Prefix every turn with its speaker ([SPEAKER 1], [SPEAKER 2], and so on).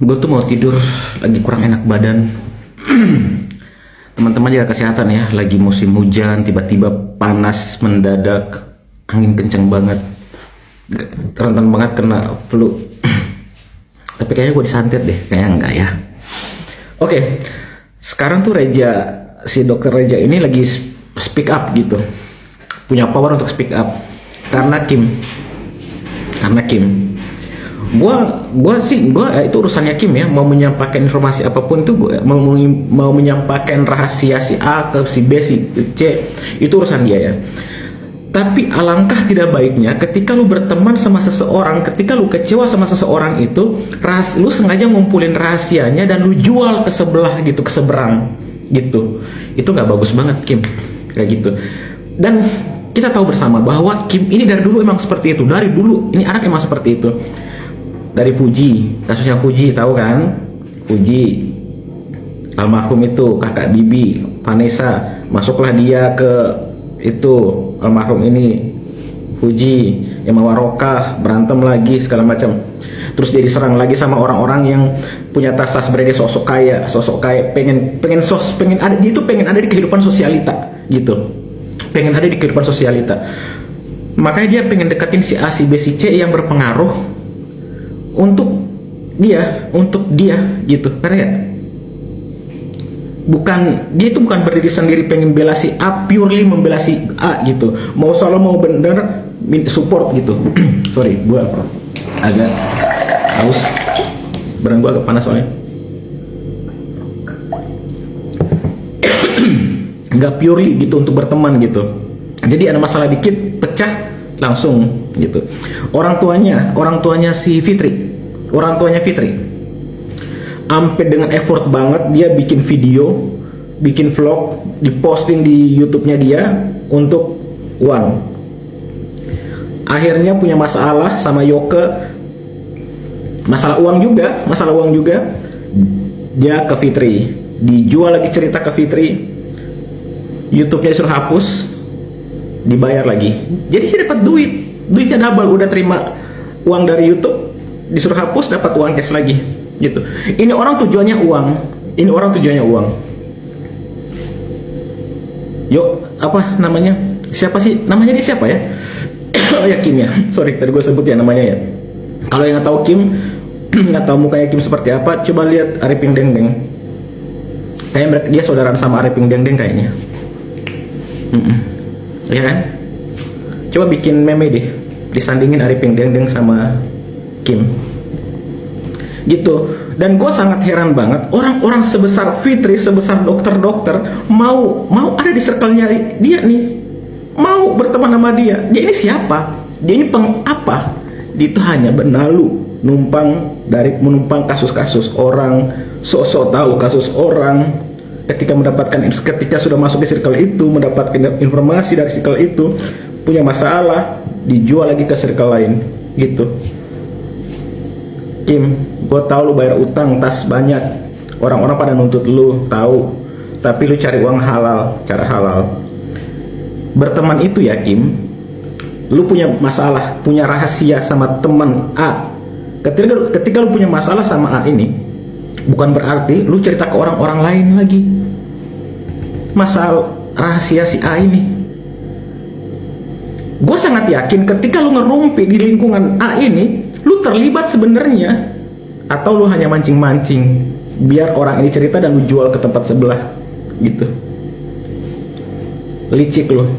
[SPEAKER 1] Gue tuh mau tidur, lagi kurang enak badan. Teman-teman jaga kesehatan ya, lagi musim hujan, tiba-tiba panas mendadak, angin kencang banget, rentan banget kena flu. Tapi kayaknya gue disantet deh, kayaknya enggak ya. Oke, sekarang tuh si dokter Reja ini lagi speak up gitu, punya power untuk speak up karena Kim. Gua itu urusannya Kim ya, mau menyampaikan informasi apapun itu mau menyampaikan rahasia si A ke si B si C, itu urusan dia ya. Tapi alangkah tidak baiknya ketika lu berteman sama seseorang, ketika lu kecewa sama seseorang itu, lu sengaja ngumpulin rahasianya dan lu jual ke sebelah gitu, ke seberang gitu. Itu nggak bagus banget Kim, kayak gitu. Dan kita tahu bersama bahwa Kim ini dari dulu emang seperti itu, dari dulu ini anak emang seperti itu. Dari Fuji, kasusnya Fuji, tahu kan? Fuji, almarhum itu kakak Bibi, Vanessa, masuklah dia ke itu almarhum ini Fuji yang bawa Rokah, berantem lagi segala macam. Terus dia diserang lagi sama orang-orang yang punya tas-tas branded, sosok kaya, pengen ada, dia itu pengen ada di kehidupan sosialita gitu, pengen ada di kehidupan sosialita. Makanya dia pengen deketin si A, si B, si C yang berpengaruh untuk dia gitu, karena dia itu bukan berdiri sendiri pengen bela si A, purely membela si A gitu, mau salah mau bener support gitu. Sorry, gua agak haus, badan gua agak panas soalnya. Nggak purely gitu untuk berteman gitu, jadi ada masalah dikit pecah langsung gitu. Orang tuanya si Fitri, sampai dengan effort banget dia bikin video, bikin vlog, diposting di YouTube-nya dia untuk uang. Akhirnya punya masalah sama Yoke, masalah uang juga. Dia ke Fitri, dijual lagi cerita ke Fitri, YouTube-nya disuruh hapus, dibayar lagi. Jadi dia dapat duitnya double, udah terima uang dari YouTube, disuruh hapus, dapat uang cash lagi gitu. Ini orang tujuannya uang. Yuk, apa namanya? Siapa sih? Namanya dia siapa ya? Oh ya, Kim ya. Sorry, tadi gue sebut ya namanya ya. Kalau yang nggak tahu Kim, nggak tahu mukanya Kim seperti apa, coba lihat Arifin Dengdeng. Kayaknya dia saudaraan sama Arifin Dengdeng kayaknya. Ya kan? Coba bikin meme deh, disandingin Arifin Dengdeng sama Kim gitu. Dan gue sangat heran banget, orang-orang sebesar Fitri, sebesar dokter-dokter mau ada di circle-nya dia nih, mau berteman sama dia. Dia ini siapa? Dia ini apa? Dia itu hanya benalu, menumpang kasus-kasus orang, sok-sok tahu kasus orang. Ketika sudah masuk ke circle itu, mendapatkan informasi dari circle itu, punya masalah, dijual lagi ke circle lain gitu. Kim, gue tahu lu bayar utang tas banyak, orang-orang pada nuntut lu, tahu, tapi lu cari uang halal, cara halal. Berteman itu ya Kim, lu punya masalah, punya rahasia sama teman A. Ketika lu punya masalah sama A ini, bukan berarti lu cerita ke orang-orang lain lagi masalah rahasia si A ini. Gue sangat yakin ketika lu ngerumpi di lingkungan A ini, lu terlibat sebenarnya, atau lu hanya mancing-mancing biar orang ini cerita dan lu jual ke tempat sebelah gitu. Licik lu.